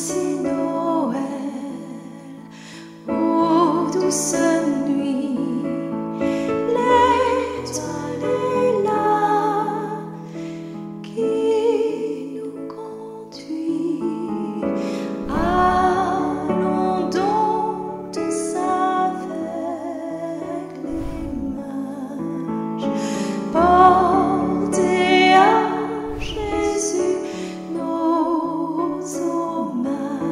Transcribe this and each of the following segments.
c'est Noël, ô douce nuit, l'étoile est là qui nous conduit. Allons donc tous avec les mages, porter à Jésus nos hommages.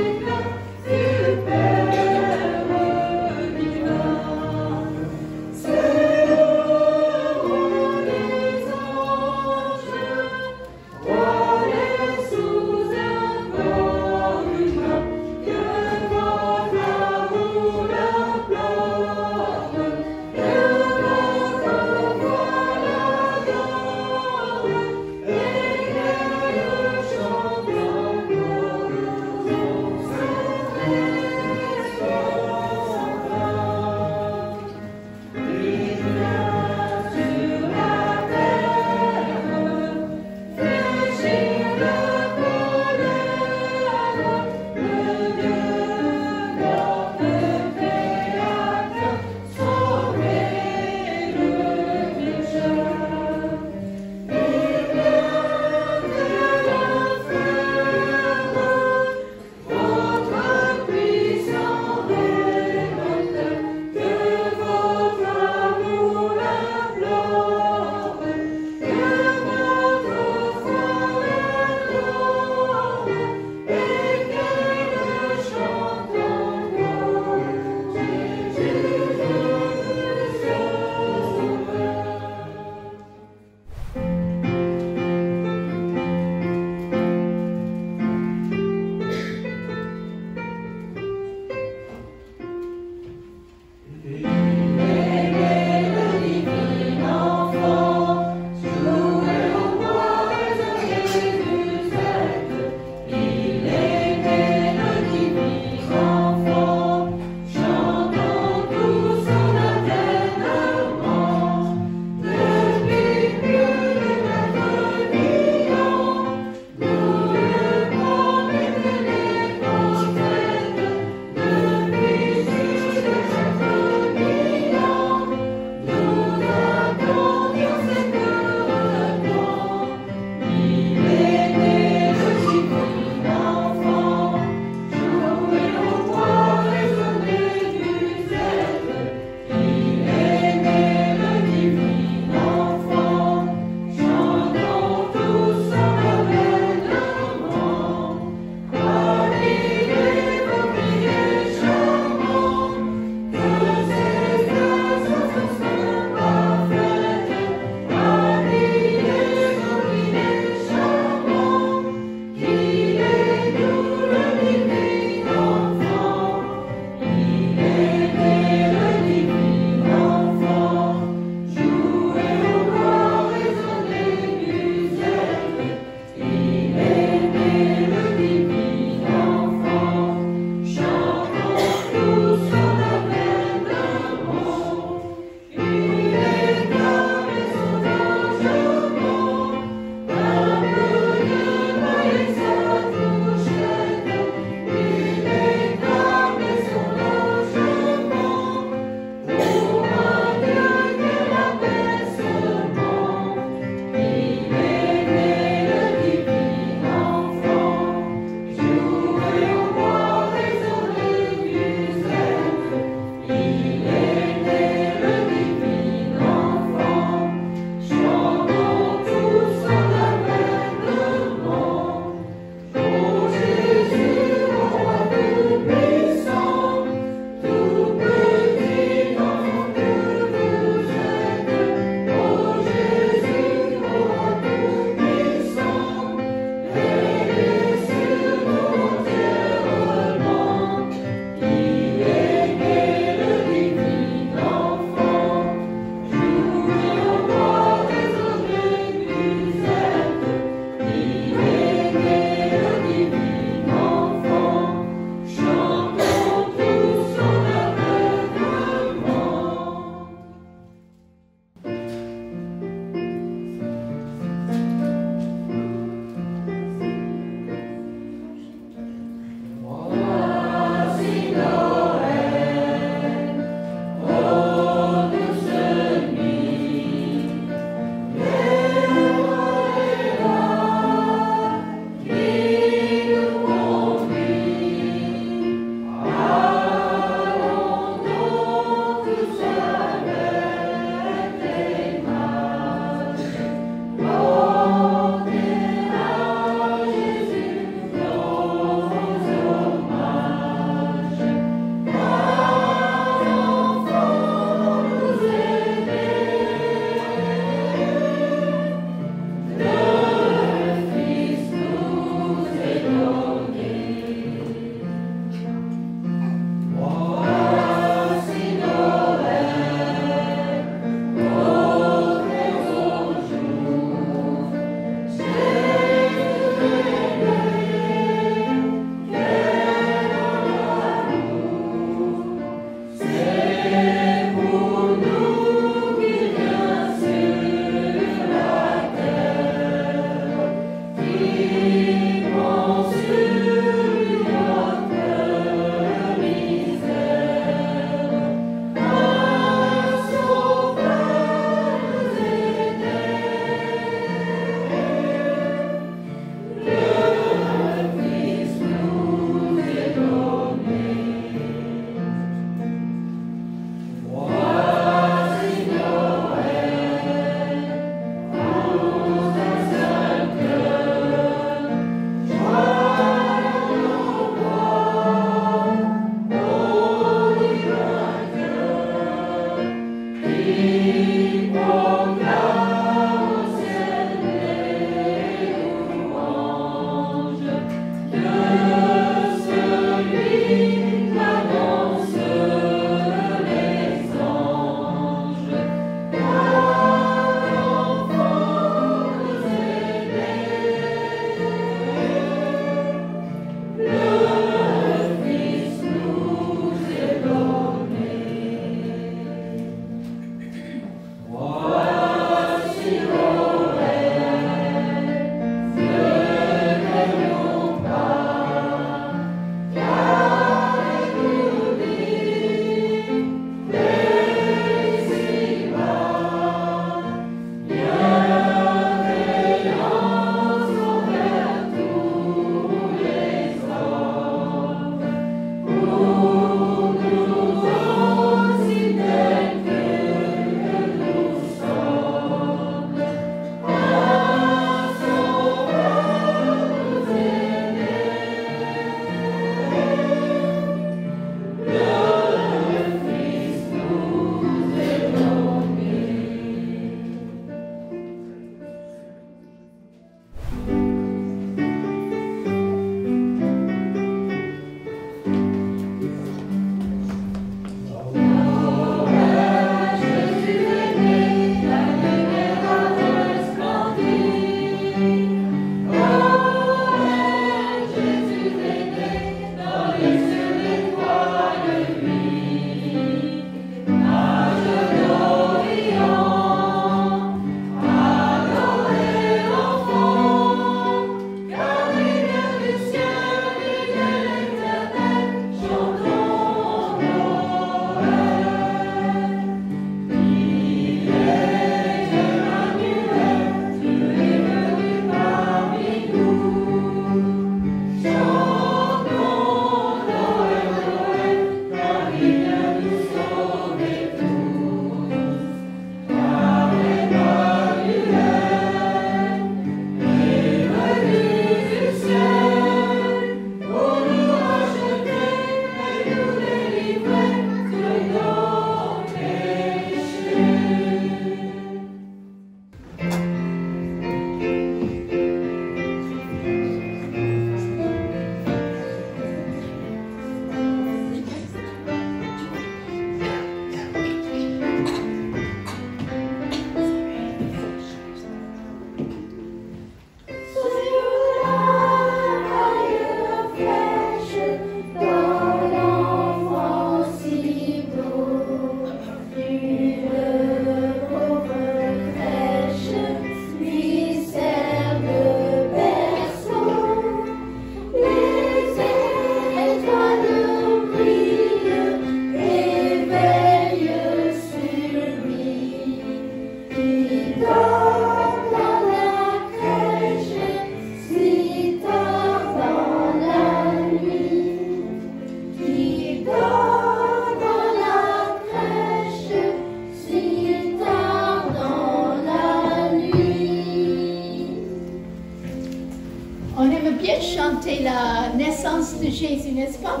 la naissance de Jésus, n'est-ce pas?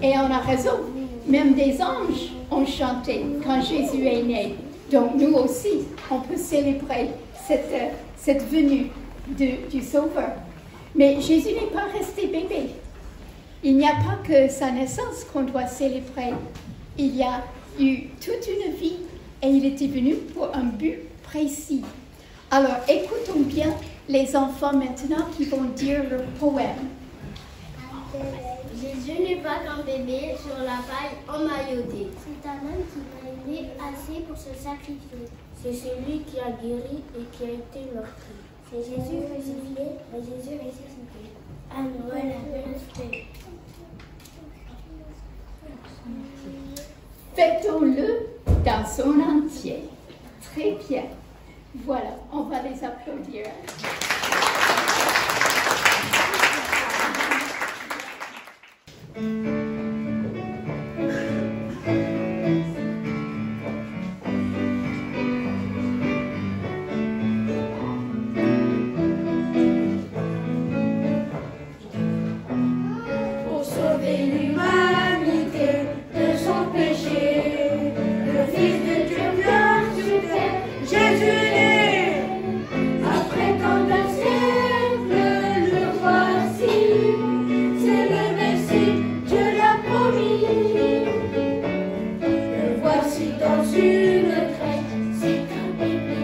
Et on a raison. Même des anges ont chanté quand Jésus est né. Donc nous aussi, on peut célébrer cette venue du Sauveur. Mais Jésus n'est pas resté bébé. Il n'y a pas que sa naissance qu'on doit célébrer. Il y a eu toute une vie et il était venu pour un but précis. Alors écoutons bien les enfants maintenant qui vont dire leur poème. Jésus n'est pas qu'un bébé sur la paille emmailloté. C'est un homme qui a aimé assez pour se sacrifier. C'est celui qui a guéri et qui a été meurtri. C'est Jésus crucifié et Jésus ressuscité. À Noël, la vérité. Fêtons-le dans son entier. Très bien. Voilà, on va les applaudir. Pour sauver l'humanité de son péché, le Fils de Dieu vient sur terre, Jésus est. Après tant de siècles, le voici, c'est le Messie, Dieu l'a promis. Le voici dans une crèche, c'est un bébé,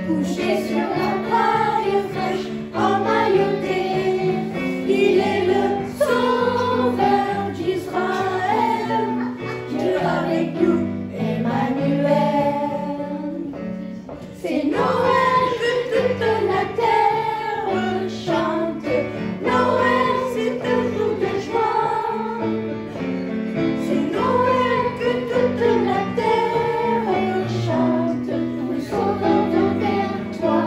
couché sur la paille fraîche, emmailloté. Il est le Sauveur d'Israël, Dieu avec nous, Emmanuel. C'est Noël que toute la terre chante. Noël, c'est un jour de joie. C'est Noël que toute la terre chante. Ton Sauveur vient vers toi.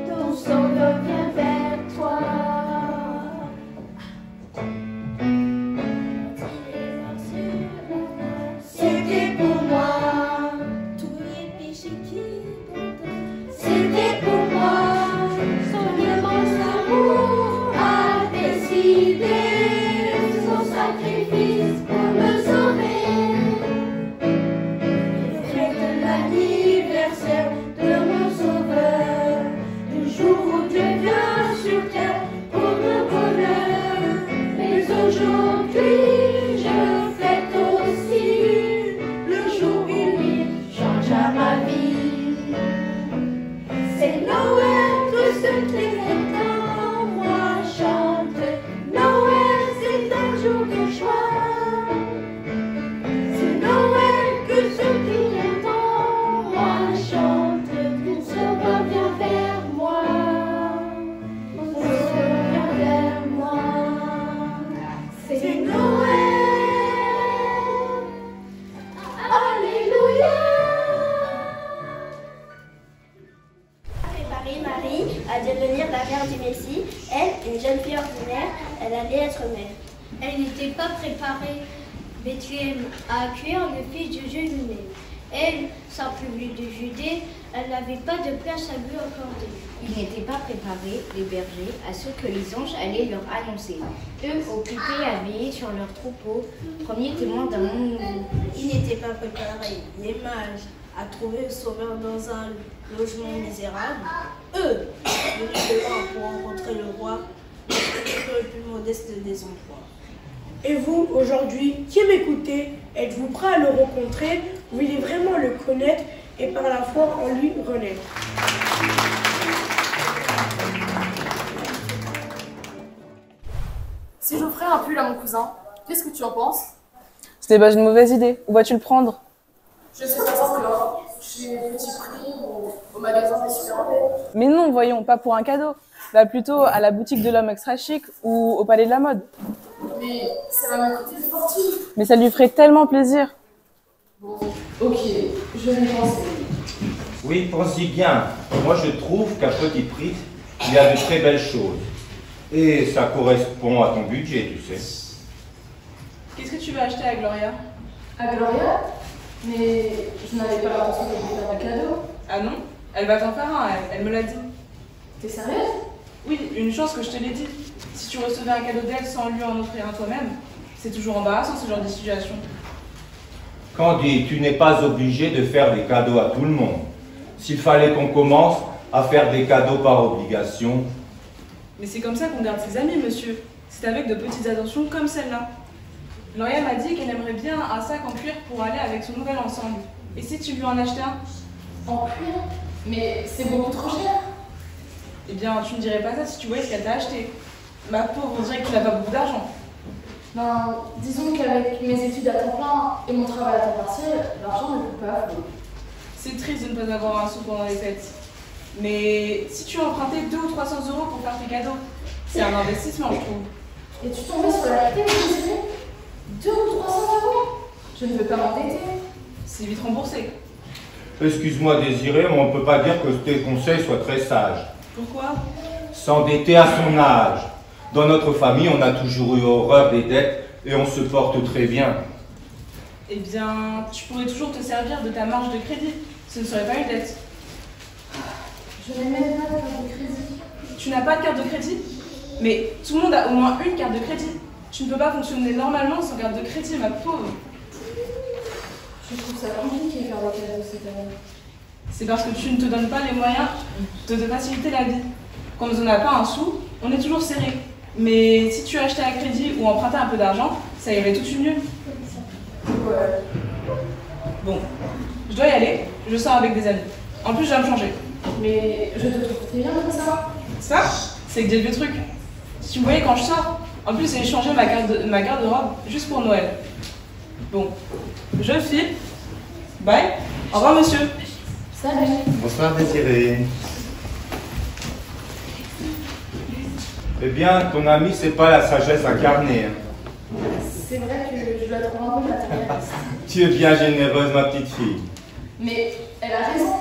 Ton Sauveur vient vers toi. C'était pour moi, tous les péchés qui pardonnent. C'était pour moi, son immense amour a décidé son sacrifice pour me sauver. Je fête l'anniversaire de mon Sauveur, du jour où Dieu vient sur terre pour mon bonheur. Mais aujourd'hui, je fête aussi le jour où il changea ma vie. C'est Noël, que ce qui est en moi chante. Noël, c'est un jour de joie. C'est Noël, que ce qui est en moi chante. Mon Sauveur vient vers moi. Mon Sauveur vient vers moi. C'est Noël. Alléluia. Préparer Marie à devenir la mère du Messie. Elle, une jeune fille ordinaire, elle allait être mère. Elle n'était pas préparée, Bethléem, à accueillir le fils de Dieu lui-même. Elle, sans public de Judée, elle n'avait pas de place à lui accorder. Ils n'étaient pas préparés, les bergers, à ce que les anges allaient leur annoncer. Eux, occupés à veiller sur leurs troupeaux, premiers témoins d'un monde nouveau. Ils n'étaient pas préparés, les mages, à trouver le Sauveur dans un logement misérable. Eux, venus de loin pour rencontrer le roi, le plus modeste des emplois. Et vous, aujourd'hui, qui m'écoutez, êtes-vous prêt à le rencontrer? Vous voulez vraiment le connaître et par la foi en lui renaître. Si j'offrais un pull à mon cousin, qu'est-ce que tu en penses? Ce n'est pas une mauvaise idée. Où vas-tu le prendre? Je sais pas encore. Chez Petit Prix ou au magasin des supermarchés. Mais non, voyons, pas pour un cadeau. Va plutôt à la boutique de l'homme extra chic ou au palais de la mode. Mais ça va me coûter fortune. Mais ça lui ferait tellement plaisir. Bon, ok, je vais me renseigner. Oui, pense-y bien. Moi, je trouve qu'à Petit Prix, il y a de très belles choses. Et ça correspond à ton budget, tu sais. Qu'est-ce que tu vas acheter à Gloria? À Gloria? Mais je n'avais pas l'intention de lui faire un cadeau. Ah non? Elle va t'en faire un, elle me l'a dit. T'es sérieuse? Oui, une chance que je te l'ai dit. Si tu recevais un cadeau d'elle sans lui en offrir un toi-même, c'est toujours embarrassant ce genre de situation. Candy, tu n'es pas obligé de faire des cadeaux à tout le monde. S'il fallait qu'on commence à faire des cadeaux par obligation... Mais c'est comme ça qu'on garde ses amis, monsieur. C'est avec de petites attentions comme celle-là. Gloria m'a dit qu'elle aimerait bien un sac en cuir pour aller avec son nouvel ensemble. Et si tu lui en achetais un? En cuir? Mais c'est beaucoup trop cher. Eh bien, tu ne dirais pas ça si tu voyais ce qu'elle t'a acheté. Ma pauvre, on dirait que tu n'as pas beaucoup d'argent. Ben, disons qu'avec mes études à temps plein et mon travail à temps partiel, l'argent ne peut pas affluer. C'est triste de ne pas avoir un sou pendant les fêtes. Mais si tu empruntais 200 ou 300 euros pour faire tes cadeaux, c'est un investissement, je trouve. Et tu tombais sur la clé, Désiré? 200 ou 300 euros? Je ne veux pas m'endetter. C'est vite remboursé. Excuse-moi, Désiré, mais on ne peut pas dire que tes conseils soient très sages. Pourquoi? S'endetter à son âge. Dans notre famille, on a toujours eu horreur des dettes et on se porte très bien. Eh bien, tu pourrais toujours te servir de ta marge de crédit. Ce ne serait pas une dette. Je n'ai même pas de carte de crédit. Tu n'as pas de carte de crédit? Mais tout le monde a au moins une carte de crédit. Tu ne peux pas fonctionner normalement sans carte de crédit, ma pauvre. Je trouve ça compliqué faire des cadeaux cette année. C'est parce que tu ne te donnes pas les moyens de te faciliter la vie. Quand on n'a pas un sou, on est toujours serré. Mais si tu achetais à crédit ou empruntais un peu d'argent, ça irait tout de suite mieux. Ouais. Bon, je dois y aller. Je sors avec des amis. En plus, je dois me changer. Mais je te trouve très bien comme ça. Ça, c'est que des vieux trucs. Si tu me voyais quand je sors, en plus, j'ai changé ma garde-robe juste pour Noël. Bon, je file. Bye. Au revoir, monsieur. Salut. Bonsoir, Désiré. Eh bien, ton ami, c'est pas la sagesse incarnée. C'est vrai que je la trouve un peu matérialiste. Tu es bien généreuse, ma petite fille. Mais elle a raison.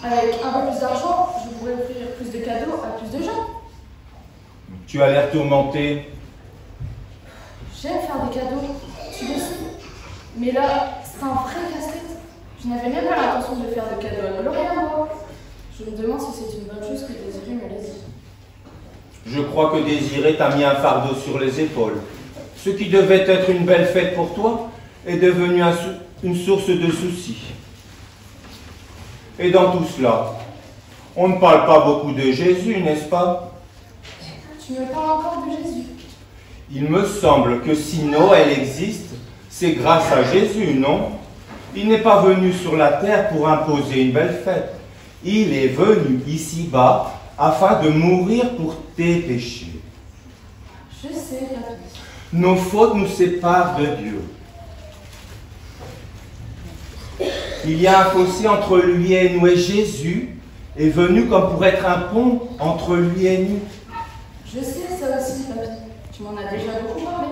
Avec un peu plus d'argent, je pourrais offrir plus de cadeaux à plus de gens. Tu as l'air tourmentée. J'aime faire des cadeaux, tu le sais. Mais là, c'est un vrai casse-tête. Je n'avais même pas l'intention de faire de cadeaux à Gloria, moi. Je me demande si c'est une bonne chose que Désiré me l'ait dit. Je crois que Désiré t'a mis un fardeau sur les épaules. Ce qui devait être une belle fête pour toi est devenu une source de soucis. Et dans tout cela, on ne parle pas beaucoup de Jésus, n'est-ce pas? Tu me parles encore de Jésus? Il me semble que si Noël existe, c'est grâce à Jésus, non? Il n'est pas venu sur la terre pour imposer une belle fête. Il est venu ici-bas afin de mourir pour tes péchés. Je sais, Papi. Nos fautes nous séparent de Dieu. Il y a un fossé entre lui et nous, et Jésus est venu comme pour être un pont entre lui et nous. Je sais ça aussi, Papi. Tu m'en as déjà beaucoup parlé.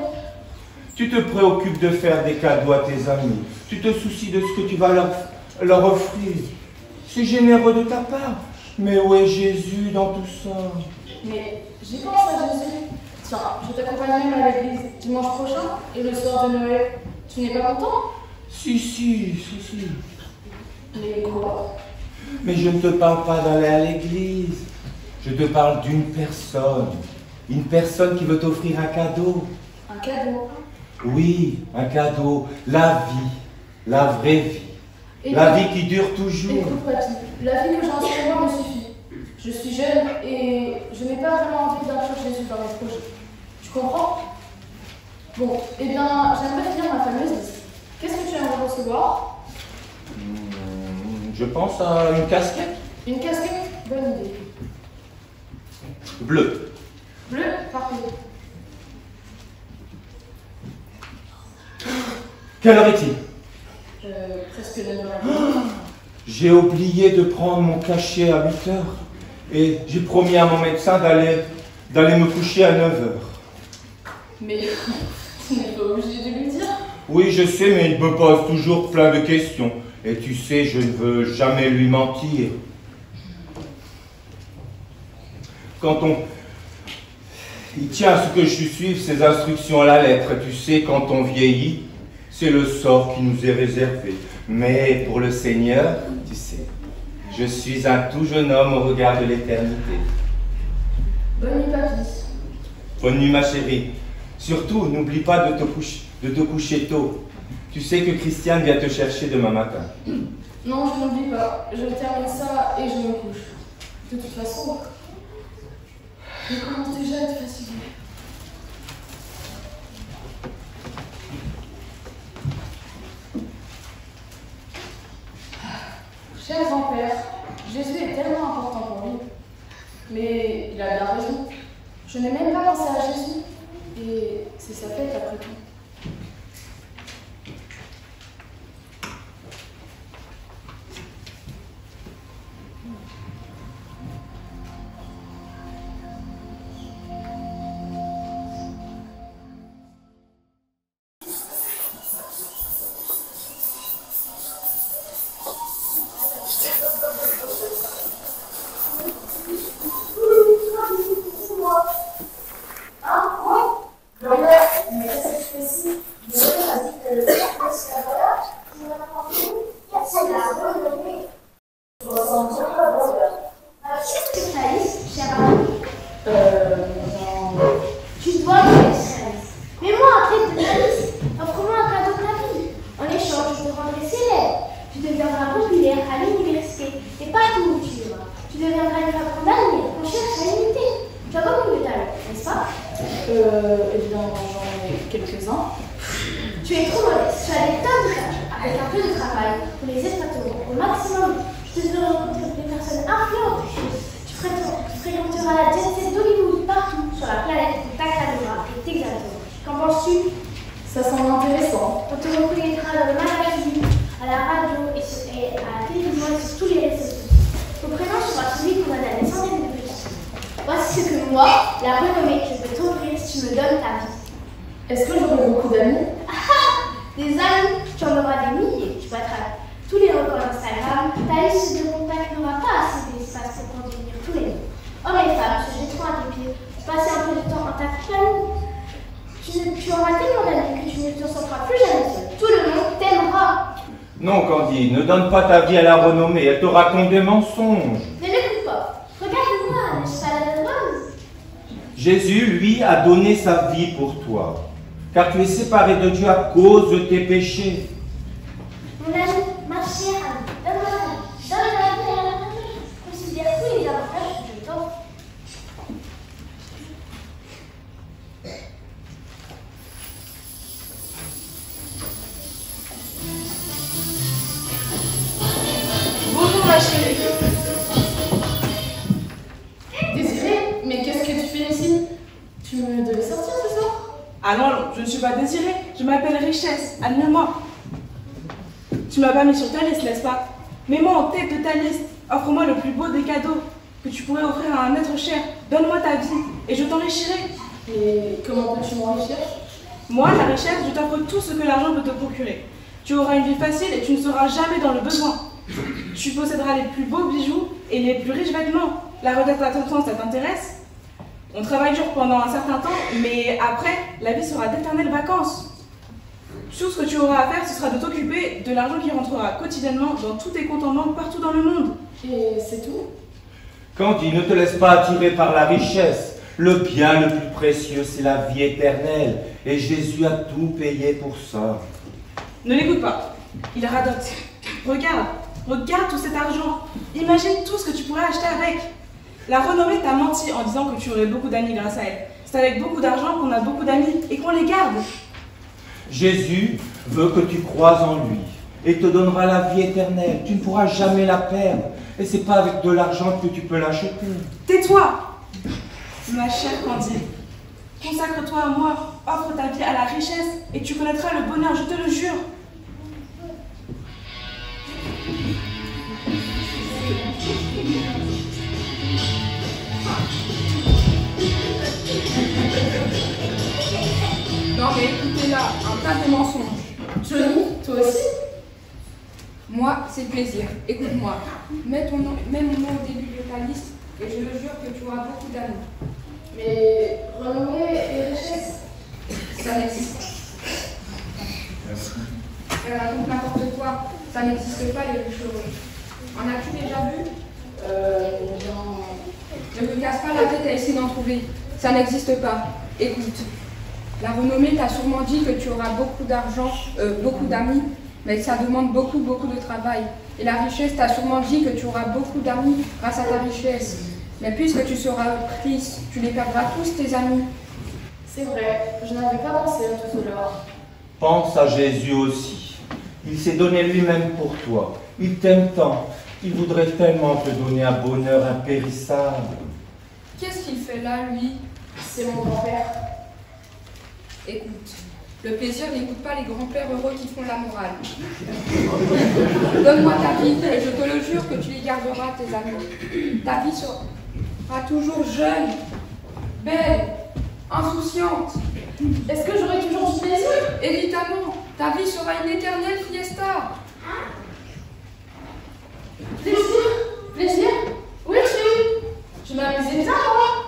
Tu te préoccupes de faire des cadeaux à tes amis. Tu te soucies de ce que tu vas leur offrir. C'est généreux de ta part. Mais où est Jésus dans tout ça? Mais j'y pense à Jésus. Tiens, je t'accompagne même à l'église dimanche prochain et le soir de Noël. Tu n'es pas content? Si. Mais quoi? Mais je ne te parle pas d'aller à l'église. Je te parle d'une personne. Une personne qui veut t'offrir un cadeau. Un cadeau? Oui, un cadeau. La vie. La vraie vie. La vie qui dure toujours. Écoute, Papi, la vie que j'ai en ce moment me suffit. Je suis jeune et je n'ai pas vraiment envie d'inclure Jésus dans mes projets. Tu comprends? Bon, eh bien, j'aimerais finir ma fameuse liste. Qu'est-ce que tu aimerais recevoir? Je pense à une casquette. Une casquette? Bonne idée. Bleu. Bleu? Parfait. Quelle heure est-il? Presque 9h. J'ai oublié de prendre mon cachet à 8 heures. Et j'ai promis à mon médecin d'aller me coucher à 9 heures. Mais tu n'es pas obligé de lui dire. Oui, je sais, mais il me pose toujours plein de questions. Et tu sais, je ne veux jamais lui mentir. Il tient à ce que je suive ses instructions à la lettre. Et tu sais, quand on vieillit, c'est le sort qui nous est réservé. Mais pour le Seigneur, tu sais, je suis un tout jeune homme au regard de l'éternité. Bonne nuit, Papi. Bonne nuit, ma chérie. Surtout, n'oublie pas de te coucher tôt. Tu sais que Christiane vient te chercher demain matin. Non, je n'oublie pas. Je termine ça et je me couche. De toute façon, je commence déjà à être fatiguée. Cher grand-père, Jésus est tellement important pour lui. Mais il a bien raison. Je n'ai même pas pensé à Jésus. Et c'est sa fête après tout. Non, Candide, ne donne pas ta vie à la renommée, elle te raconte des mensonges. Ne l'écoute pas. Regarde-moi, n'est-ce pas la rose? Jésus, lui, a donné sa vie pour toi, car tu es séparé de Dieu à cause de tes péchés. Mon ami, ma chère amie, donne-moi la vie. Donne-moi la vie à la renommée. Considère tous les avantages que je t'offre. Bonjour ma chérie. Désirée, mais qu'est-ce que tu fais ici? Tu me devais sortir ce soir? Ah non, je ne suis pas Désirée, je m'appelle Richesse, admire-moi. Tu m'as pas mis sur ta liste, n'est-ce pas? Mets-moi en tête de ta liste, offre-moi le plus beau des cadeaux que tu pourrais offrir à un être cher. Donne-moi ta vie et je t'enrichirai. Et comment peux-tu m'enrichir? Moi, la richesse, je t'offre tout ce que l'argent peut te procurer. Tu auras une vie facile et tu ne seras jamais dans le besoin. Tu posséderas les plus beaux bijoux et les plus riches vêtements. La retraite à ton temps, ça t'intéresse? On travaille dur pendant un certain temps, mais après, la vie sera d'éternelles vacances. Tout ce que tu auras à faire, ce sera de t'occuper de l'argent qui rentrera quotidiennement dans tous tes comptes en banque partout dans le monde. Et c'est tout? Candide, ne te laisse pas attirer par la richesse. Le bien le plus précieux, c'est la vie éternelle. Et Jésus a tout payé pour ça. Ne l'écoute pas. Il radote. Regarde tout cet argent. Imagine tout ce que tu pourrais acheter avec. La renommée t'a menti en disant que tu aurais beaucoup d'amis grâce à elle. C'est avec beaucoup d'argent qu'on a beaucoup d'amis et qu'on les garde. Jésus veut que tu croies en lui et te donnera la vie éternelle. Tu ne pourras jamais la perdre. Et c'est pas avec de l'argent que tu peux l'acheter. Tais-toi, ma chère Candide. Consacre-toi à moi, offre ta vie à la richesse et tu connaîtras le bonheur, je te le jure. Non mais écoutez là, un tas de mensonges. Johnny, toi aussi? Moi, c'est le plaisir. Écoute-moi. Mets mon nom au début de ta liste et je le jure que tu auras beaucoup d'amour. Mais renommée et richesse, ça n'existe pas. Elle raconte n'importe quoi. Ça n'existe pas les riches heureux. En as-tu déjà vu? non. Ne me casse pas la tête à essayer d'en trouver. Ça n'existe pas. Écoute, la renommée t'a sûrement dit que tu auras beaucoup d'argent, beaucoup d'amis, mais ça demande beaucoup de travail. Et la richesse t'a sûrement dit que tu auras beaucoup d'amis grâce à ta richesse. Mais puisque tu seras prise, tu les perdras tous tes amis. C'est vrai, je n'avais pas pensé à tout cela. Pense à Jésus aussi. Il s'est donné lui-même pour toi. Il t'aime tant. Il voudrait tellement te donner un bonheur impérissable. Qu'est-ce qu'il fait là, lui? C'est mon grand-père. Écoute, le plaisir n'écoute pas les grands-pères heureux qui font la morale. Donne-moi ta vie, et je te le jure que tu les garderas, tes amis. Ta vie sera toujours jeune, belle, insouciante. Est-ce que j'aurai toujours du plaisir? Évidemment, ta vie sera une éternelle fiesta. Plaisir? Plaisir? Oui, tu? Je m'amusais bien, moi.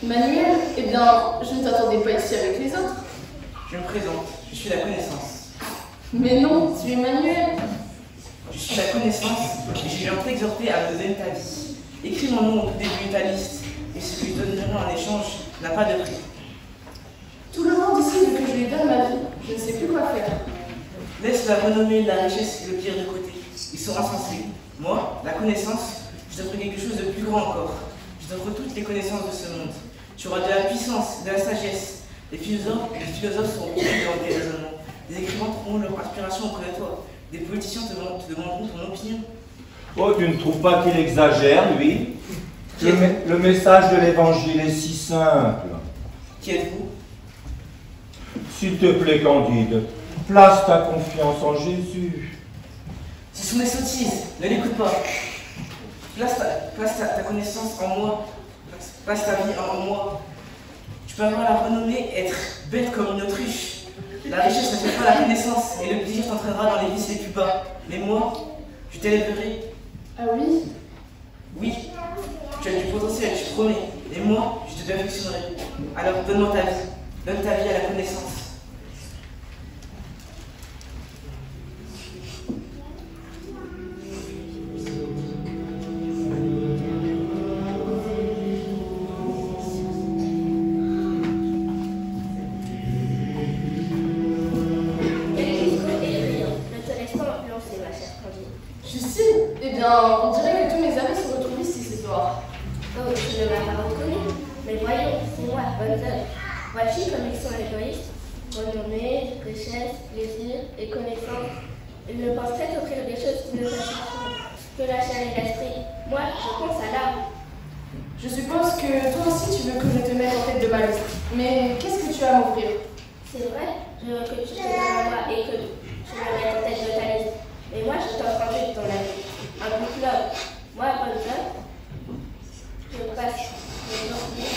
Manuel, eh bien, je ne t'attendais pas ici avec les autres. Je me présente, je suis la connaissance. Mais non, tu es Manuel. Je suis la connaissance et je viens t'exhorter à me donner ta vie. Écris mon nom au tout début de ta liste et ce que je donnerai en échange n'a pas de prix. Tout le monde ici veut que je lui donne ma vie. Je ne sais plus quoi faire. Laisse la renommée, la richesse et le pire de côté. Ils sont insensés. Moi, la connaissance, je t'offre quelque chose de plus grand encore. Je t'offre toutes les connaissances de ce monde. Tu auras de la puissance, de la sagesse. Les philosophes seront complets dans des raisonnements. Des écrivains trouveront leur inspiration auprès de toi. Des politiciens te demanderont ton opinion. Oh, tu ne trouves pas qu'il exagère, lui? Le message de l'évangile est si simple. Qui êtes-vous? S'il te plaît, Candide, place ta confiance en Jésus. Ce sont des sottises, ne l'écoute pas. Place ta connaissance en moi. Place ta vie en moi. Tu peux avoir la renommée, être bête comme une autruche. La richesse ne fait pas la connaissance et le plaisir t'entraînera dans les vices les plus bas. Mais moi, je t'élèverai. Ah oui? Oui, tu as du potentiel, je promets. Et moi, je te perfectionnerai. Alors donne-moi ta vie. Donne ta vie à la connaissance. On dirait que tous mes amis se retrouvent ici ce soir. Oh, tu ne m'as pas reconnu. Mais voyons, c'est moi, bonne œuvre. Voici comme ils sont égoïstes. Renommée, richesse, plaisir et connaissance. Ils ne pensent qu'à t'offrir des choses qui ne satisfont que la chair et l'esprit. Moi, je pense à l'âme. Je suppose que toi aussi tu veux que je te mette en tête de ma liste. Mais qu'est-ce que tu as à m'offrir? C'est vrai, je veux que tu te donnes à moi et que tu me mettes en tête de ta liste. Mais moi, je t'offre un truc dans la vie. Un bon club. Moi, bonne œuvre, je passe mes journées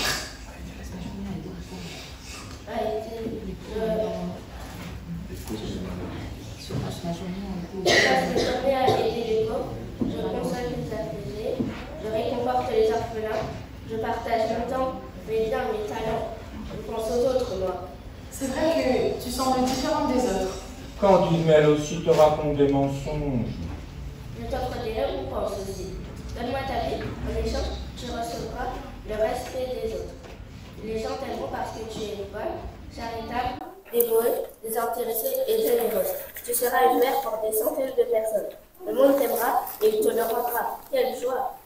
à aider. Je passe mes journées à aider les pauvres. Je console les affligés. Je réconforte les orphelins. Je partage mon temps, mes biens, mes talents. Je pense aux autres, moi. C'est vrai que tu sembles différente des autres. Candide, mais elle aussi te raconte des mensonges. Je t'offre des récompenses aussi. Donne-moi ta vie, en échange, tu recevras le respect des autres. Les gens t'aimeront parce que tu es bonne, charitable, dévouée, désintéressée et généreuse. Tu seras une mère pour des centaines de personnes. Le monde t'aimera et il te le rendra. Quelle joie!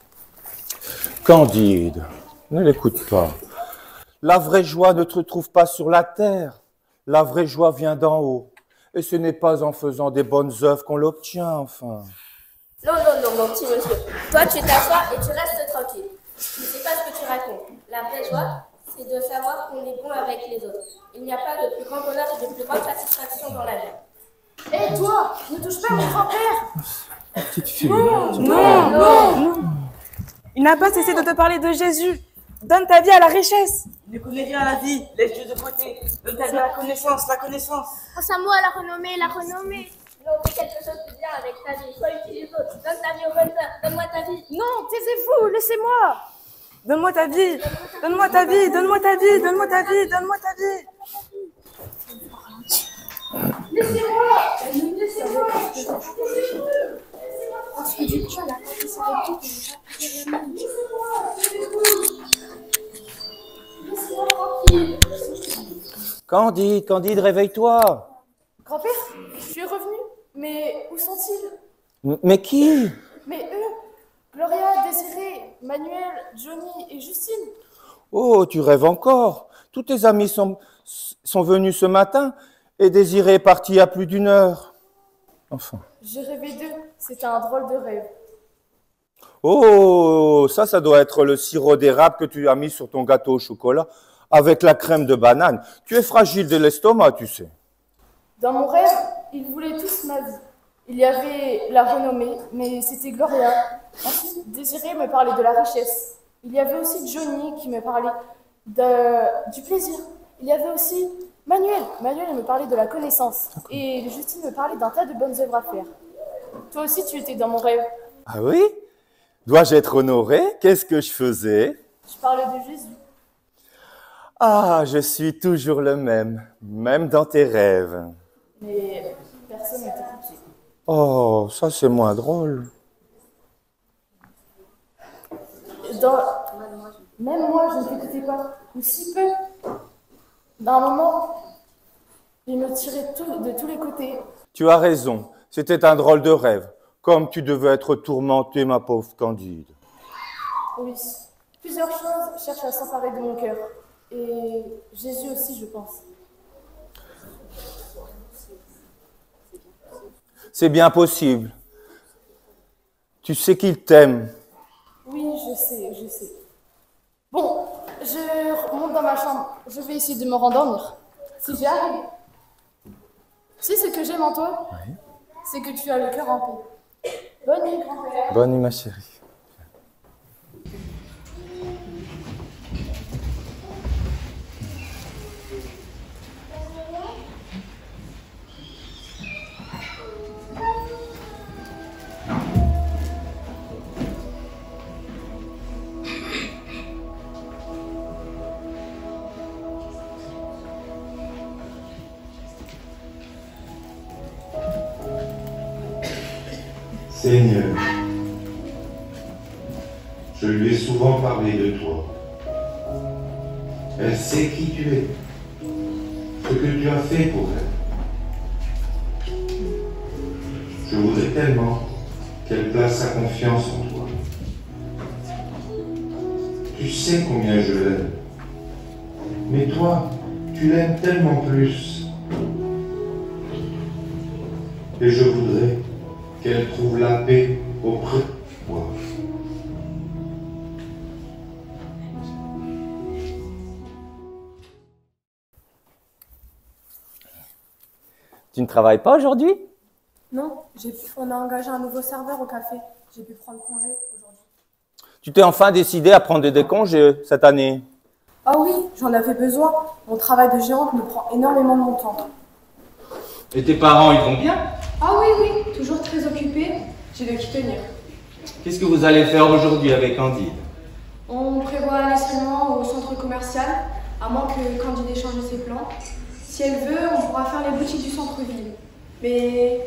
Candide, ne l'écoute pas. La vraie joie ne te trouve pas sur la terre. La vraie joie vient d'en haut. Et ce n'est pas en faisant des bonnes œuvres qu'on l'obtient, enfin. Non, mon petit monsieur. Toi, tu t'assois et tu restes tranquille. Tu ne sais pas ce que tu racontes. La vraie joie, c'est de savoir qu'on est bon avec les autres. Il n'y a pas de plus grand bonheur et de plus grande satisfaction dans la vie. Hé, toi, ne touche pas mon grand-père! Petite fille. Non. Il n'a pas cessé de te parler de Jésus. Donne ta vie à la richesse. Il ne connaît rien à la vie, laisse Dieu de côté. Donne ta vie à la connaissance, la connaissance. Pense à moi, la renommée. Non, fais quelque chose de bien avec ta vie. Sois utile aux autres. Donne ta vie aux bonnes œuvres. Donne-moi ta vie. Non, taisez-vous, laissez-moi! Donne-moi ta vie. Donne-moi ta vie. Donne-moi ta vie. Donne-moi ta vie. Donne-moi ta vie. Laissez-moi. Laissez-moi. Parce que du coup, elle a fait ça Candide, Candide, réveille-toi. Grand-père, je suis revenu. Mais où sont-ils? Mais qui? Mais eux, Gloria, Désiré, Manuel, Johnny et Justine. Oh, tu rêves encore. Tous tes amis sont venus ce matin et Désiré est parti il y a plus d'1 heure. Enfin. J'ai rêvé d'eux. C'était un drôle de rêve. Oh, ça doit être le sirop d'érable que tu as mis sur ton gâteau au chocolat avec la crème de banane. Tu es fragile de l'estomac, tu sais. Dans mon rêve, ils voulaient tous ma vie. Il y avait la renommée, mais c'était Gloria. Ensuite, Désiré me parlait de la richesse. Il y avait aussi Johnny qui me parlait du plaisir. Il y avait aussi Manuel. Manuel me parlait de la connaissance. Et Justine me parlait d'un tas de bonnes œuvres à faire. Toi aussi, tu étais dans mon rêve. Ah oui? Dois-je être honoré? Qu'est-ce que je faisais? Je parlais de Jésus. Ah, je suis toujours le même dans tes rêves. Mais personne ne t'écoutait. Oh, ça c'est moins drôle. Même moi, je ne t'écoutais pas, ou si peu. D'un moment, il me tirait de tous les côtés. Tu as raison, c'était un drôle de rêve. Comme tu devais être tourmentée, ma pauvre Candide. Oui, plusieurs choses cherchent à s'emparer de mon cœur. Et Jésus aussi, je pense. C'est bien possible. Tu sais qu'il t'aime. Oui, je sais. Bon, je remonte dans ma chambre. Je vais essayer de me rendormir. Si j'y arrive. Tu sais ce que j'aime en toi? Oui. C'est que tu as le cœur en paix. Bonne nuit, grand-père. Bonne nuit, ma chérie. Seigneur, je lui ai souvent parlé de toi. Elle sait qui tu es, ce que tu as fait pour elle. Je voudrais tellement qu'elle place sa confiance en toi. Tu sais combien je l'aime, mais toi, tu l'aimes tellement plus. Et je voudrais qu'elle trouve la paix auprès de toi. Tu ne travailles pas aujourd'hui? Non, on a engagé un nouveau serveur au café. J'ai pu prendre congé aujourd'hui. Tu t'es enfin décidé à prendre des congés cette année? Ah oui, j'en avais besoin. Mon travail de gérante me prend énormément de mon temps. Et tes parents, ils vont bien? Ah oui, toujours très occupé. J'ai de qui tenir. Qu'est-ce que vous allez faire aujourd'hui avec Candide? On prévoit aller seulement au centre commercial, à moins que Candide ait changé ses plans. Si elle veut, on pourra faire les boutiques du centre-ville. Mais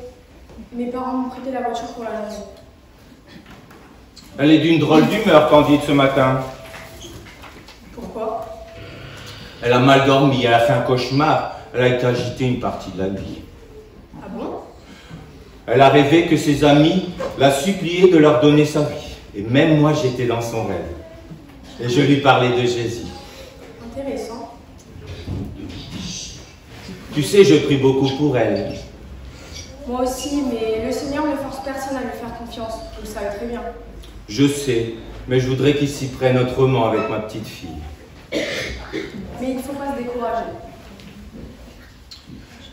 mes parents m'ont prêté la voiture pour la journée. Elle est d'une drôle d'humeur, Candide, ce matin. Pourquoi? Elle a mal dormi, elle a fait un cauchemar, elle a été agitée une partie de la nuit. Ah bon? Elle a rêvé que ses amis la suppliaient de leur donner sa vie. Et même moi, j'étais dans son rêve. Et je lui parlais de Jésus. Intéressant. Tu sais, je prie beaucoup pour elle. Moi aussi, mais le Seigneur ne force personne à lui faire confiance. Vous le savez très bien. Je sais, mais je voudrais qu'il s'y prenne autrement avec ma petite fille. Mais il ne faut pas se décourager.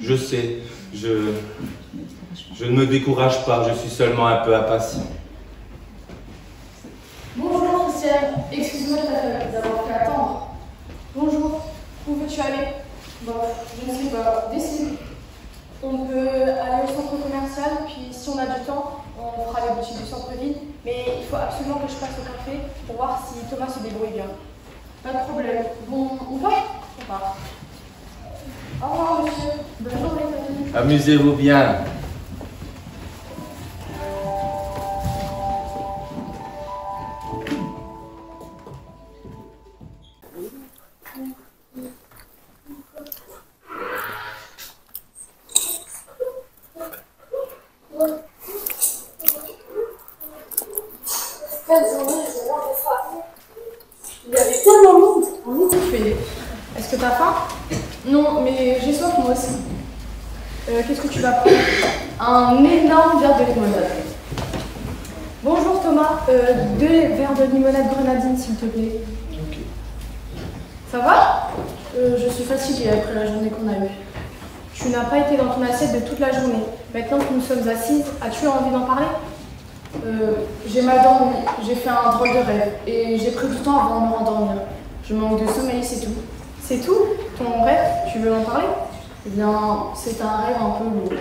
Je sais, je ne me décourage pas, je suis seulement un peu impatient. Bonjour, Christiane. Excuse-moi d'avoir fait attendre. Bonjour. Où veux-tu aller? Bon, je ne sais pas. Décide. On peut aller au centre commercial, puis si on a du temps, on fera les boutiques du centre-ville. Mais il faut absolument que je passe au café pour voir si Thomas se débrouille bien. Pas de problème. Bon, on va? On part. Au revoir, monsieur. Bonne journée, famille. Amusez-vous bien. Quelle journée, je mange des frappes. Il y avait tellement de monde. On est tué. Est-ce que t'as faim? Non, mais j'ai soif moi aussi. Qu'est-ce que tu vas prendre? Un énorme verre de limonade. Bonjour Thomas, 2 verres de limonade grenadine s'il te plaît. Ok. Ça va? Je suis fatiguée après la journée qu'on a eue. Tu n'as pas été dans ton assiette de toute la journée. Maintenant que nous sommes assises, as-tu envie d'en parler? J'ai mal dormi, j'ai fait un drôle de rêve et j'ai pris du temps avant de me rendormir. Je manque de sommeil, c'est tout. C'est tout? Ton rêve? Tu veux en parler? Eh bien, c'est un rêve un peu lourd.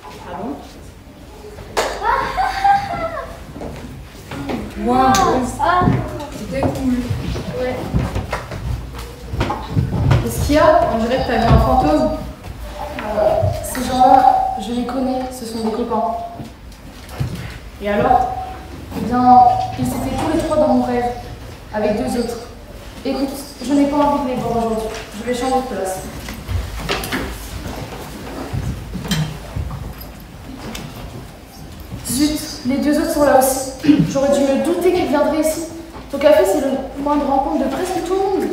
Ah bon? Waouh! C'était cool. Ouais. Qu'est-ce qu'il y a? On dirait que t'as vu un fantôme. Ces gens-là, je les connais, ce sont des copains. Et alors? Eh bien, ils étaient tous les 3 dans mon rêve, avec 2 autres. Écoute, je n'ai pas envie de les voir aujourd'hui. Je vais changer de place. Zut, les 2 autres sont là aussi. J'aurais dû me douter qu'ils viendraient ici. Ton café, c'est le point de rencontre de presque tout le monde.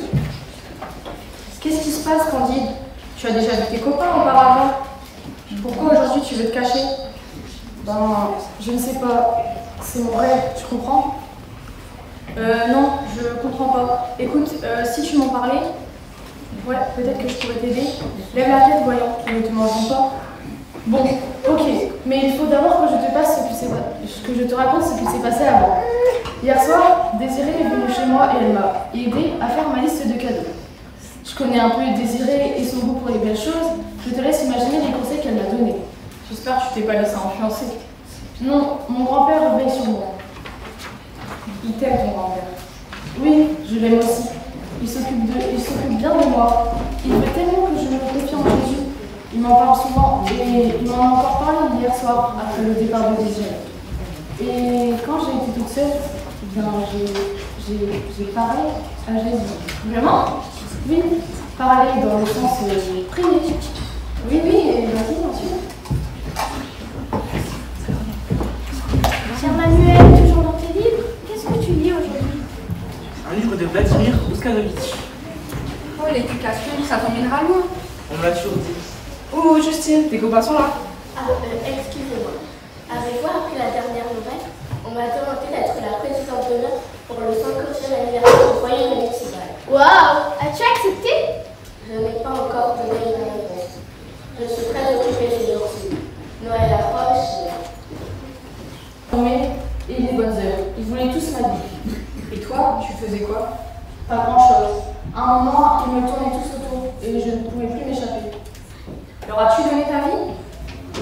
Qu'est-ce qui se passe, Candide? Tu as déjà vu tes copains auparavant. Pourquoi aujourd'hui tu veux te cacher? Ben, je ne sais pas. C'est mon rêve, tu comprends? Non, je comprends pas. Écoute, si tu m'en parlais, ouais, peut-être que je pourrais t'aider. Lève la tête, voyons, ne te mangeons pas. Bon, ok, mais il faut d'abord que je te passe que je te raconte ce qui s'est passé avant. Hier soir, Désirée est venue chez moi et elle m'a aidé à faire ma liste de cadeaux. Je connais un peu Désirée et son goût pour les belles choses. Je te laisse imaginer les conseils qu'elle m'a donnés. J'espère que tu t'es pas laissé influencer. Non, mon grand-père veille sur moi. Il t'aime, ton grand-père. Oui, je l'aime aussi. Il s'occupe bien de moi. Il veut tellement que je me confie en Jésus. Il m'en parle souvent et il m'en a encore parlé hier soir après le départ de Désirée. Et quand j'ai été toute seule, eh bien, j'ai parlé à Jésus. Vraiment? Oui, parler dans le sens prier. Oui, et vas-y, bien sûr. Cher Manuel, toujours dans tes livres, qu'est-ce que tu lis aujourd'hui? Un livre de Vladimir Oskanovitch. Oh, l'éducation, ça t'emmènera loin. On me l'a toujours dit. Oh, Justine, tes copains sont là. Ah, excusez-moi. Avez-vous appris la dernière nouvelle? On m'a demandé d'être la présidente d'honneur pour le 50e anniversaire du foyer municipal. Waouh! As-tu accepté? Je n'ai pas encore donné une réponse. Je suis très occupée ces jours-ci. Noël approche. Mais et les bonnes heures. Ils voulaient tous ma vie. Et toi, tu faisais quoi? Pas grand-chose. À un moment, ils me tournaient tous autour et je ne pouvais plus m'échapper. Leur as-tu donné ta vie?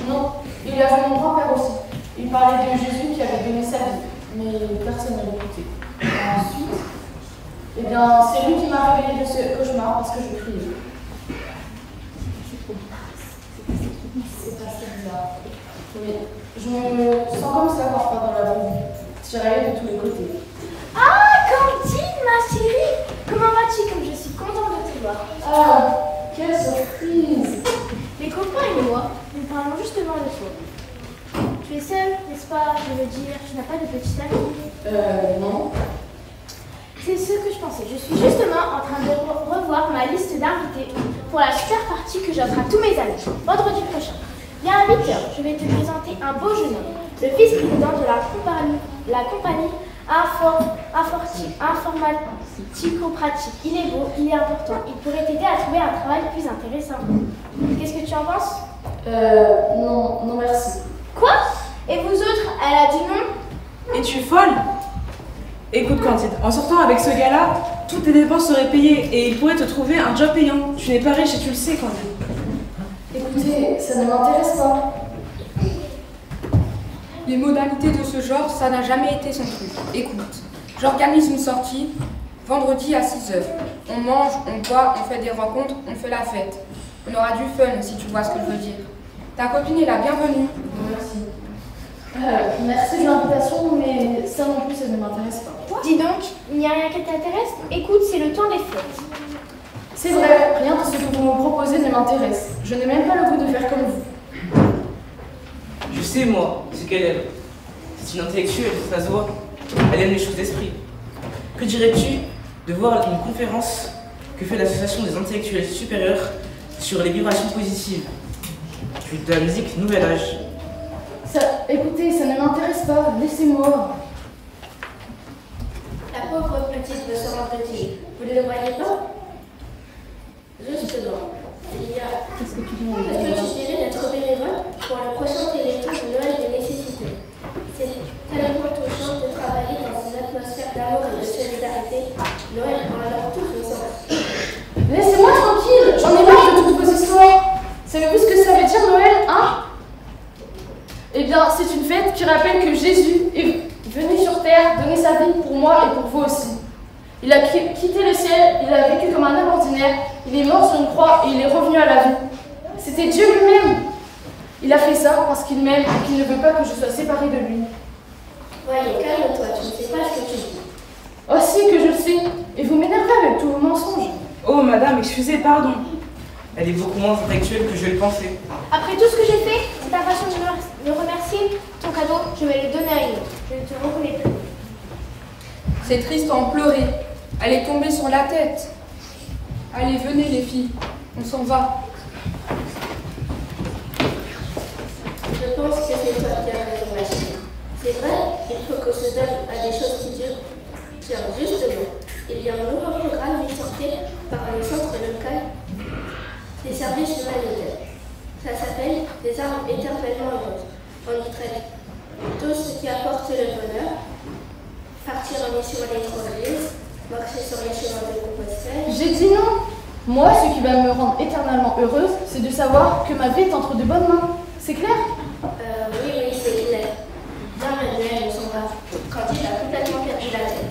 Non. Il y avait mon grand-père aussi. Il parlait de Jésus qui avait donné sa vie, mais personne ne l'écoutait. Ensuite, eh bien, c'est lui qui m'a réveillée de ce cauchemar parce que je criais. C'est assez bizarre. Oui, je me sens comme ça parfois dans la vie. Tiraillée de tous les côtés. Ah, Candide, ma chérie! Comment vas-tu? Comme je suis contente de te voir. Ah, quelle surprise! Les copains et moi, nous parlons justement de toi. Tu es seule, n'est-ce pas? Je veux dire, tu n'as pas de petite amie? Non. C'est ce que je pensais. Je suis justement en train de revoir ma liste d'invités pour la super partie que j'offre à tous mes amis, vendredi prochain. Bien à 8h, je vais te présenter un beau jeune homme, le vice-président de la compagnie informatico-pratique. Il est beau, il est important, il pourrait t'aider à trouver un travail plus intéressant. Qu'est-ce que tu en penses? Non, merci. Quoi? Et vous autres, elle a dit non? Es-tu folle? Écoute Candide, en sortant avec ce gars-là, toutes tes dépenses seraient payées et il pourrait te trouver un job payant. Tu n'es pas riche et tu le sais, Candide. Écoutez, ça ne m'intéresse pas. Les modalités de ce genre, ça n'a jamais été son truc. Écoute, j'organise une sortie vendredi à 6h. On mange, on boit, on fait des rencontres, on fait la fête. On aura du fun, si tu vois ce que je veux dire. Ta copine est la bienvenue. Merci. Merci de l'invitation, mais ça non plus, ça ne m'intéresse pas. Dis donc, il n'y a rien qui t'intéresse? Écoute, c'est le temps des fêtes. C'est vrai, rien de ce que vous me proposez ne m'intéresse. Je n'ai même pas le goût de faire comme vous. Je sais, moi, ce qu'elle aime. C'est une intellectuelle, ça se voit. Elle aime les choses d'esprit. Que dirais-tu de voir une conférence que fait l'Association des intellectuels supérieurs sur les vibrations positives? De la musique nouvel âge. Écoutez, ça ne m'intéresse pas, laissez-moi. La pauvre petite me sera petite. Vous ne le voyez pas? Justement, il y a... Qu'est-ce que tu dirais d'être bénévole pour le prochain téléthon de Noël des nécessités? C'est tellement touchant de travailler dans une atmosphère d'amour et de solidarité. Noël en alors tout le sens. Laissez-moi tranquille, j'en ai marre de toutes vos histoires. Savez-vous ce que ça veut dire Noël, hein? Eh bien, c'est une fête qui rappelle que Jésus est venu sur terre donner sa vie pour moi et pour vous aussi. Il a quitté le ciel, il a vécu comme un homme ordinaire, il est mort sur une croix et il est revenu à la vie. C'était Dieu lui-même. Il a fait ça parce qu'il m'aime et qu'il ne veut pas que je sois séparée de lui. Voyez, calme-toi, tu ne sais pas ce que tu dis. Oh si, que je le sais. Et vous m'énervez avec tous vos mensonges. Oh, madame, excusez, pardon. Elle est beaucoup moins intellectuelle que je le pensais. Après tout ce que j'ai fait, c'est ta façon de me remercier. Ton cadeau, je vais le donner à une autre. Je ne te reconnais plus. C'est triste à en pleurer. Elle est tombée sur la tête. Allez, venez les filles, on s'en va. Je pense que c'est toi qui as raison, ma chérie. C'est vrai, il faut que se donne à des choses qui durent. Tiens, justement, il y a un nouveau programme mis sorti par le centre local des services humanitaires. Ça s'appelle des armes éternellement heureuses. On y traite tout ce qui apporte le bonheur, partir en mission à l'étranger, marcher sur les chemins de Compostelle. J'ai dit non. Moi, ce qui va me rendre éternellement heureuse, c'est de savoir que ma vie est entre de bonnes mains. C'est clair? Oui, c'est clair. Bien, Manuel, on s'en va. Candide a complètement perdu la tête.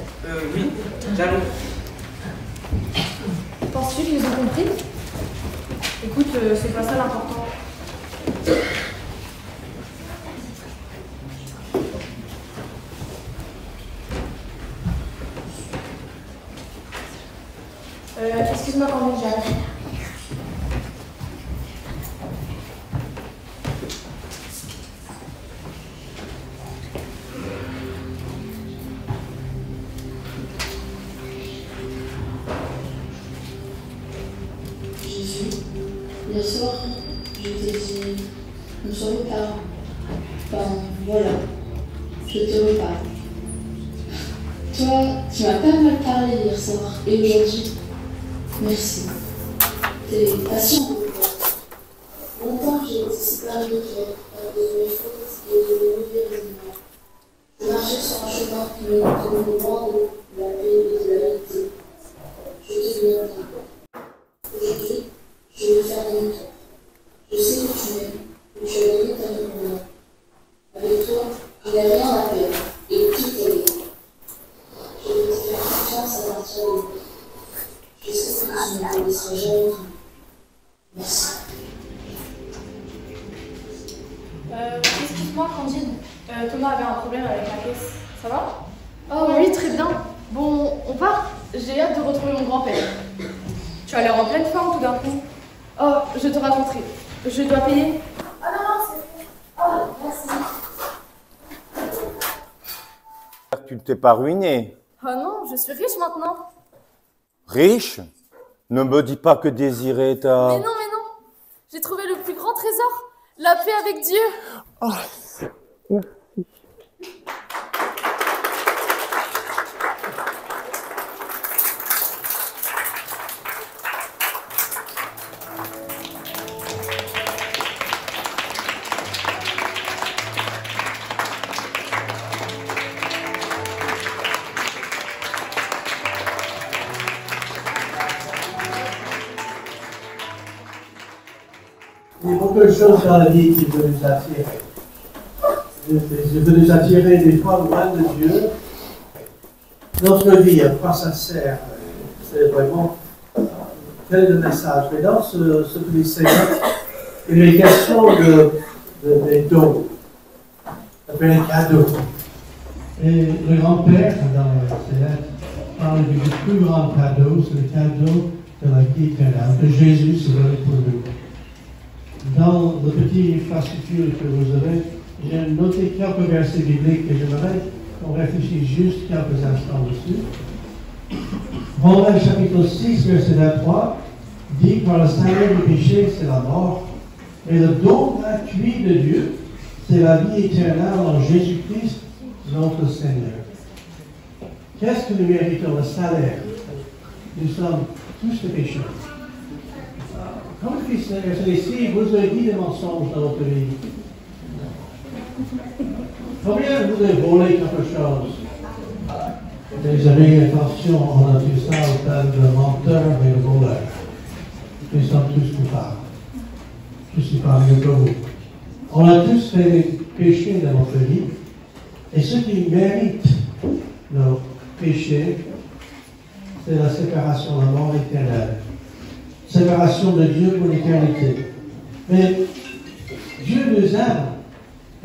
Oui, j'arrive. Penses-tu qu'ils ont compris? Écoute, c'est pas ça l'important. Excuse-moi quand même, j'arrive. Hier soir, je t'ai dit, nous sommes tard. Enfin, voilà, je te reparle. Toi, tu m'as pas mal parlé hier soir, et aujourd'hui, merci. T'es patient. Longtemps, j'ai été séparée de toi, par de mes fautes et de mes mauvais raisonnements. Je marchais sur un chemin qui me donnait loin de la paix et de la vérité. Je te demande. Aujourd'hui, je vais faire mon tour. Je sais que tu m'aimes, que tu as donné ta vie pour moi. Avec toi, je n'ai rien à perdre et tout est libre. Je vais te faire confiance à partir de moi. Je sais que tu ne me laisseras jamais tomber. Merci. Excuse-moi, Candide. Thomas avait un problème avec la caisse. Ça va? Oh oui, très bien. Bon, on part? J'ai hâte de retrouver mon grand-père. Tu as l'air en pleine forme tout d'un coup. Oh, je te raconterai. Je dois payer? Ah non, c'est fait. Oh, merci. Tu ne t'es pas ruiné. Oh non, je suis riche maintenant. Riche? Ne me dis pas que Désiré t'a... Mais non. J'ai trouvé le plus grand trésor. La paix avec Dieu. Oh. Il y a beaucoup de choses dans la vie qui peuvent nous attirer. Je veux nous attirer des fois loin de Dieu. Notre vie, à quoi ça sert? C'est vraiment quel est le message. Mais dans ce petit segment, il est question des dons, des cadeaux. Et le grand-père, dans ses lettres, parle du plus grand cadeau, c'est le cadeau de la vie éternelle, que Jésus s'est donné pour nous. Dans le petit fascicule que vous avez, j'ai noté quelques versets bibliques et j'aimerais qu'on réfléchisse juste quelques instants dessus. Romains chapitre 6, verset 23, dit par le salaire du péché, c'est la mort, mais le don gratuit de Dieu, c'est la vie éternelle en Jésus-Christ, notre Seigneur. Qu'est-ce que nous méritons? Le salaire. Nous sommes tous des pécheurs. Comme le Christ est ici, vous avez dit des mensonges dans votre vie. Combien vous avez volé quelque chose? Mes amis, attention, on a tout ça au terme de menteur et de voleur. Nous sommes tous coupables. Je suis parmi vous. On a tous fait des péchés dans notre vie. Et ce qui mérite nos péchés, c'est la séparation, la mort éternelle. Séparation de Dieu pour l'éternité. Mais Dieu nous aime.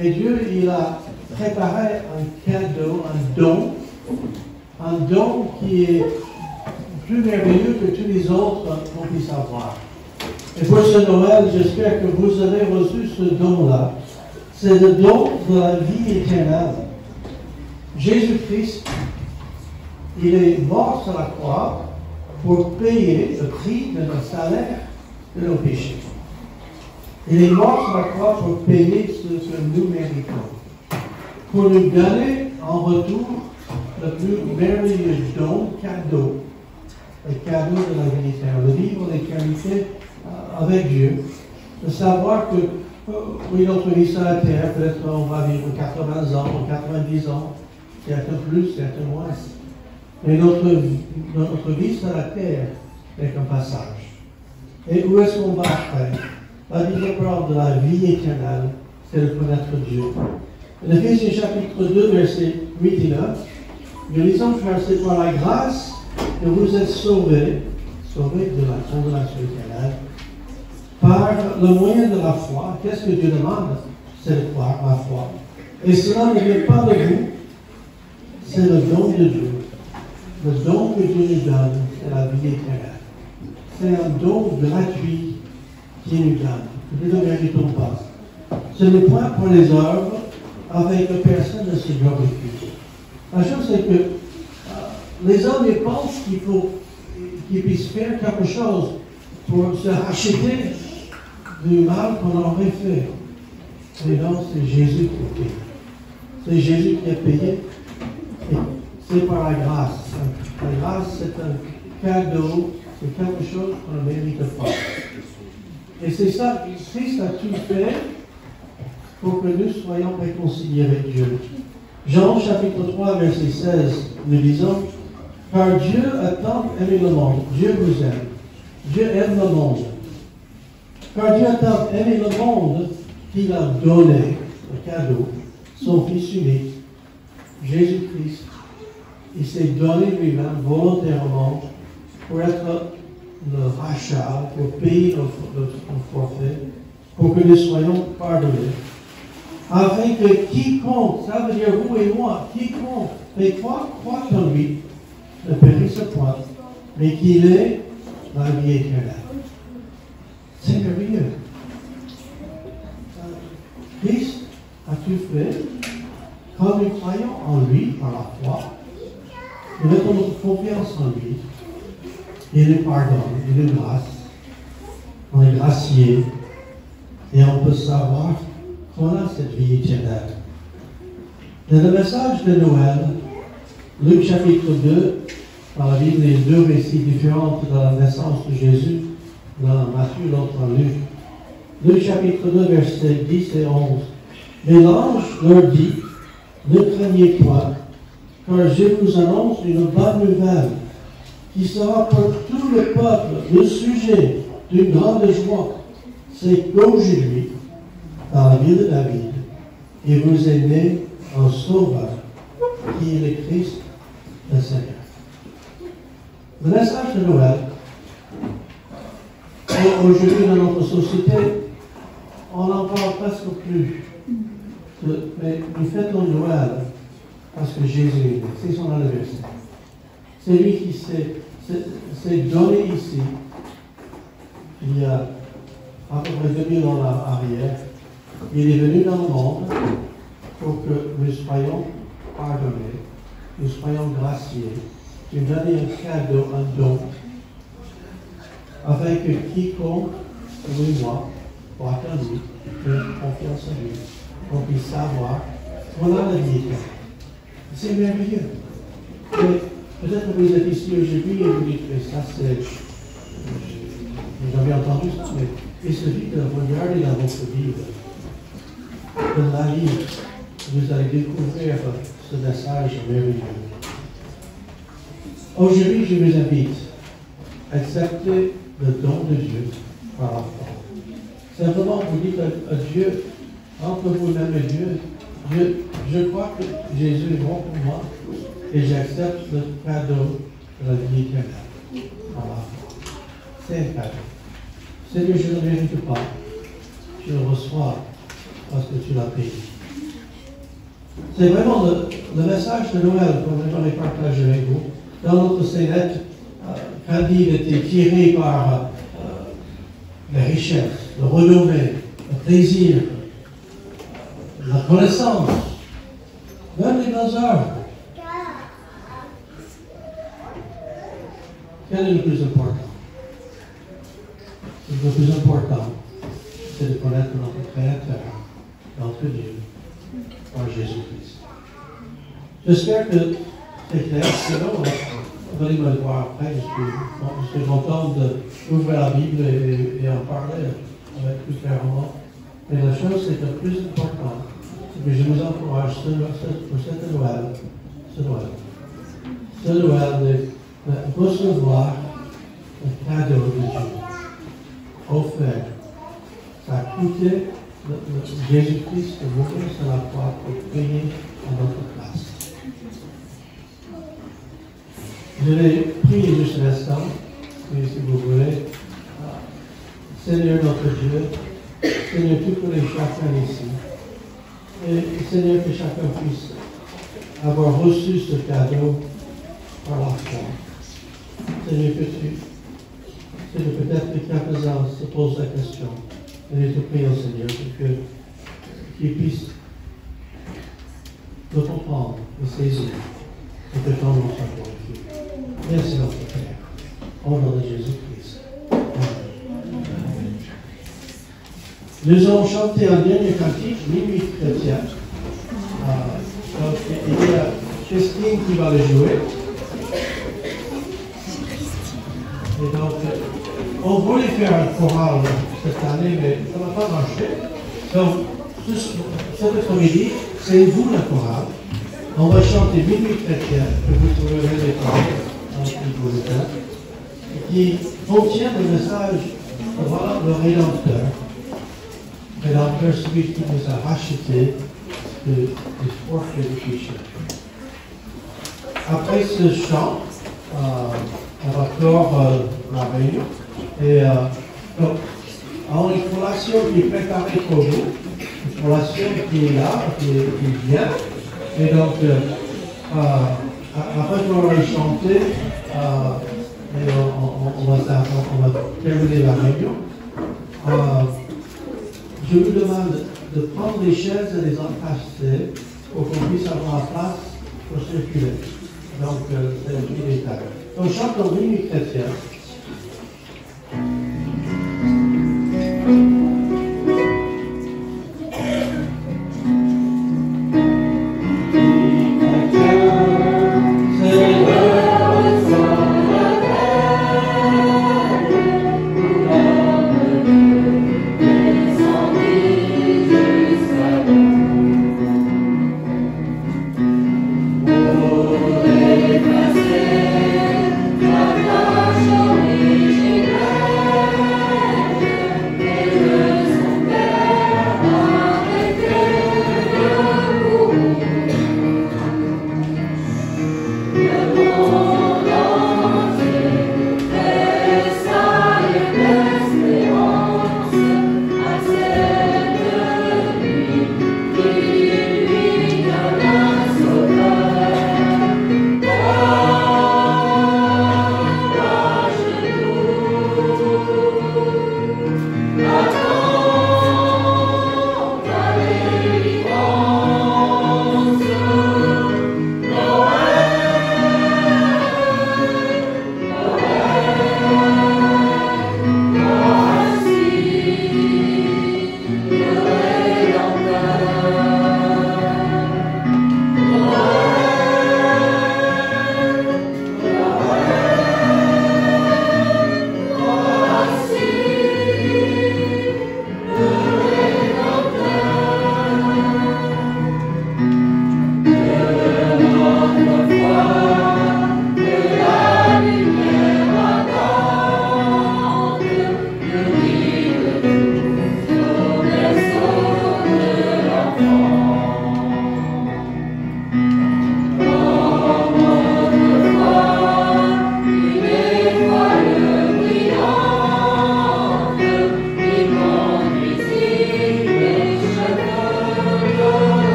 Et Dieu, il a préparé un cadeau, un don qui est plus merveilleux que tous les autres qu'on puisse avoir. Et pour ce Noël, j'espère que vous avez reçu ce don-là. C'est le don de la vie éternelle. Jésus-Christ, il est mort sur la croix pour payer le prix de notre salaire de nos péchés. Il est mort sur la croix pour payer ce que nous méritons. Pour nous donner en retour le plus merveilleux don, cadeau, le cadeau de la vie éternelle, de vivre l'éternité avec Dieu, de savoir que, oui, notre vie sur la terre, peut-être on va vivre 80 ans, 90 ans, certains plus, certains moins. Mais notre vie sur la terre n'est qu'un passage. Et où est-ce qu'on va après? La vie de la vie éternelle, c'est de connaître Dieu. En Éphésiens chapitre 2, versets 8 et 9, nous lisons que c'est par la grâce que vous êtes sauvés de la condamnation éternelle, par le moyen de la foi. Qu'est-ce que Dieu demande? C'est de croire, la foi. Et cela ne vient pas de vous, c'est le don de Dieu. Le don que Dieu nous donne, c'est la vie éternelle. C'est un don gratuit qu'il nous donne. Nous ne méritons pas. Ce n'est point pour les œuvres avec que personne ne se glorifie. La chose, c'est que les hommes ils pensent qu'il faut qu'ils puissent faire quelque chose pour se racheter du mal qu'on aurait fait. Mais non, c'est Jésus qui paye. C'est Jésus qui a payé. Et c'est par la grâce. La grâce, c'est un cadeau, c'est quelque chose qu'on ne mérite pas. Et c'est ça, Christ a tout fait pour que nous soyons réconciliés avec Dieu. Jean chapitre 3, verset 16, nous disons, car Dieu a tant aimé le monde. Dieu vous aime. Dieu aime le monde. Car Dieu a tant aimé le monde qu'il a donné le cadeau, son Fils unique, Jésus-Christ. Il s'est donné lui-même volontairement pour être le rachat, pour payer notre forfait, pour que nous soyons pardonnés. Afin que quiconque, ça veut dire vous et moi, quiconque fait croire en lui, ne périsse point, mais qu'il ait la vie éternelle. C'est merveilleux. Christ a tout fait. Quand nous croyons en lui, par la foi, nous mettons notre confiance en lui. Il nous pardonne, il nous grâce. On est gracié. Et on peut savoir qu'on a cette vie éternelle. Dans le message de Noël, Luc chapitre 2, dans la Bible, les deux récits différents de la naissance de Jésus, dans Matthieu, l'autre en Luc. Luc chapitre 2, versets 10 et 11. Mais l'ange leur dit, ne craignez point, car je vous annonce une bonne nouvelle, qui sera pour tout le peuple le sujet d'une grande joie. C'est qu'aujourd'hui, dans la ville de David, il vous est né un sauveur, qui est le Christ, le Seigneur. Le message de Noël, aujourd'hui dans notre société, on n'en parle presque plus. Mais nous fêtons Noël parce que Jésus est né, c'est son anniversaire. C'est lui qui s'est donné ici, il y a à peu près 2000 ans arrière. Il est venu dans le monde pour que nous soyons pardonnés, nous soyons graciés. Il nous donne un cadeau, un don, afin que quiconque, vous et moi, croit en lui, ait confiance en lui, qu'on puisse savoir qu'on a la vie éternelle. C'est merveilleux. Mais peut-être que vous êtes ici aujourd'hui et vous dites, mais ça c'est... J'ai jamais entendu ça, mais il suffit de regarder dans votre Bible, de la lire, vous allez découvrir ce message merveilleux. Aujourd'hui, je vous invite à accepter le don de Dieu par la foi. Simplement, vous dites à Dieu, entre vous-même et Dieu, je crois que Jésus est bon pour moi et j'accepte le cadeau de la vie éternelle par la foi. C'est un cadeau. Seigneur, je ne mérite pas. Je le reçois parce que tu l'as payé. C'est vraiment le message de Noël que j'aimerais partager avec vous. Dans notre scénette, Candide était tiré par la richesse, le renommée, le plaisir, la connaissance, même les bonnes œuvres. Quel est le plus important? Le plus important, c'est de connaître notre Créateur, notre Dieu, par Jésus-Christ. J'espère que c'est clair, sinon, vous allez me le voir après. Je suis content d'ouvrir la Bible et en parler avec plus clairement. Mais la chose, c'est que le plus important, c'est que je vous encourage pour cette Noël, de recevoir le cadeau de Dieu, offert. Ça a coûté Jésus-Christ de mourir sur la croix pour payer à notre place. Je vais prier juste un instant, si vous voulez. Seigneur notre Dieu, Seigneur, tu connais chacun ici. Et Seigneur, que chacun puisse avoir reçu ce cadeau par la foi. Seigneur, peut-être que quelques-uns se posent la question. Et je te prie, Seigneur, qu'ils puissent le comprendre et saisir et que ton nom soit glorifié. Merci notre Père. Au nom de Jésus-Christ. Amen. Nous allons chanter un dernier cantique, Minuit chrétien. Donc, il y a Christine qui va le jouer. Et donc, on voulait faire un choral cette année, mais ça n'a pas marché. Donc, cet après-midi, c'est vous la chorale. On va chanter Minuit chrétien, que vous trouverez les paroles dans le bulletin, qui contient le message de voilà le Rédempteur. Rédempteur, celui qui nous a rachetés du forfait du péché. Après ce chant, on va clore la réunion. Et donc, en une collation qui est préparée pour vous, une collation qui est là, qui vient. Et donc, après qu'on aura chanté, et on va terminer la réunion. Je vous demande de prendre les chaises et les entasser pour qu'on puisse avoir la place pour circuler. Donc, c'est un petit détail. Donc, chantons Minuit chrétien.